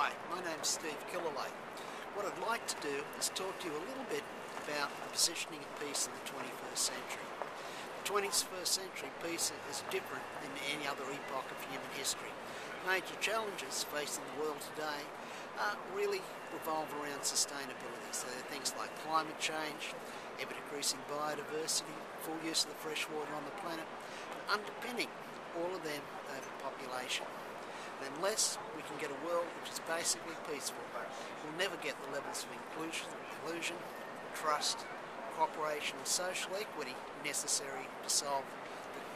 Hi, my name's Steve Killelea. What I'd like to do is talk to you a little bit about the positioning of peace in the 21st century. The 21st century peace is different than any other epoch of human history. Major challenges facing the world today really revolve around sustainability. So there are things like climate change, ever-decreasing biodiversity, full use of the fresh water on the planet, and underpinning all of them overpopulation. Unless we can get a world which is basically peaceful, we'll never get the levels of inclusion, trust, cooperation and social equity necessary to solve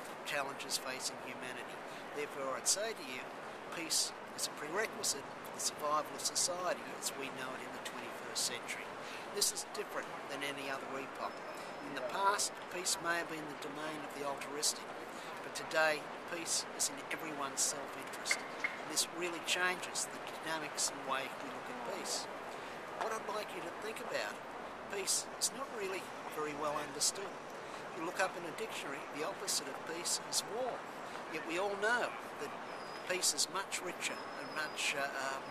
the challenges facing humanity. Therefore, I'd say to you, peace is a prerequisite for the survival of society as we know it in the 21st century. This is different than any other epoch. In the past, peace may have been the domain of the altruistic, but today, peace is in everyone's self-interest. This really changes the dynamics and way we look at peace. What I'd like you to think about, peace is not really very well understood. You look up in a dictionary, the opposite of peace is war. Yet we all know that peace is much richer and much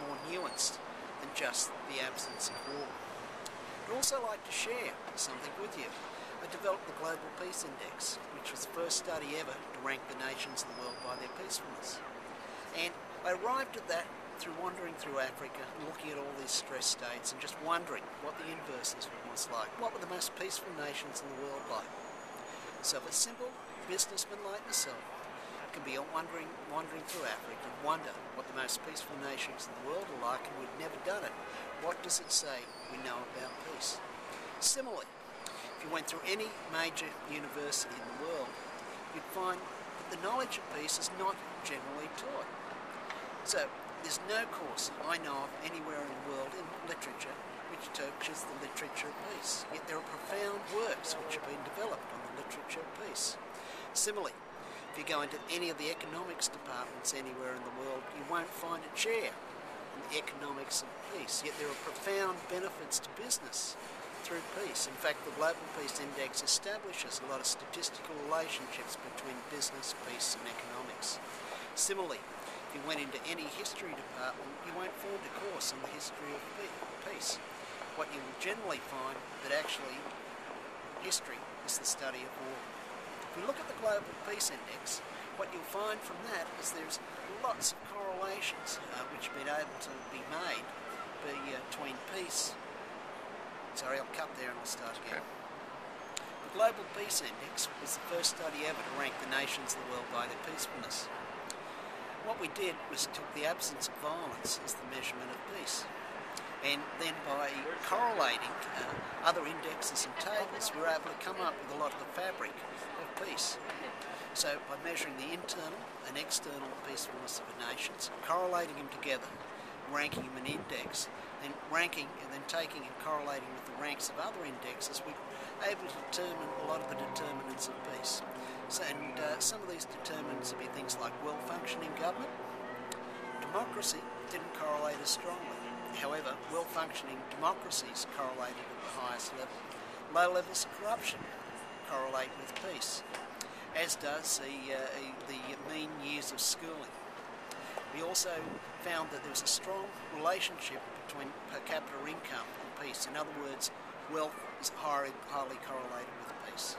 more nuanced than just the absence of war. I'd also like to share something with you. I developed the Global Peace Index, which was the first study ever to rank the nations of the world by their peacefulness. And I arrived at that through wandering through Africa and looking at all these stress states and just wondering what the inverses was like. What were the most peaceful nations in the world like? So if a simple businessman like myself can be wandering through Africa and wonder what the most peaceful nations in the world are like and we've never done it, what does it say we know about peace? Similarly, if you went through any major university in the world, you'd find that the knowledge of peace is not generally taught. So, there's no course I know of anywhere in the world in literature which teaches the literature of peace. Yet there are profound works which have been developed on the literature of peace. Similarly, if you go into any of the economics departments anywhere in the world, you won't find a chair on the economics of peace. Yet there are profound benefits to business through peace. In fact, the Global Peace Index establishes a lot of statistical relationships between business, peace and economics. Similarly, if you went into any history department, you won't find a course on the history of peace. What you will generally find that actually history is the study of war. If we look at the Global Peace Index, what you'll find from that is there's lots of correlations which have been able to be made between peace. Sorry, I'll cut there and I'll start again. The Global Peace Index was the first study ever to rank the nations of the world by their peacefulness. What we did was took the absence of violence as the measurement of peace. And then by correlating other indexes and tables, we were able to come up with a lot of the fabric of peace. So by measuring the internal and external peacefulness of the nations, correlating them together, ranking them in index, then ranking and then taking and correlating with the ranks of other indexes, we were able to determine a lot of the determinants of peace. So, and some of these determinants would be things like well-functioning government. Democracy didn't correlate as strongly. However, well-functioning democracies correlated at the highest level. Low levels of corruption correlate with peace, as does the mean years of schooling. We also found that there was a strong relationship between per capita income and peace. In other words, wealth is highly correlated with peace.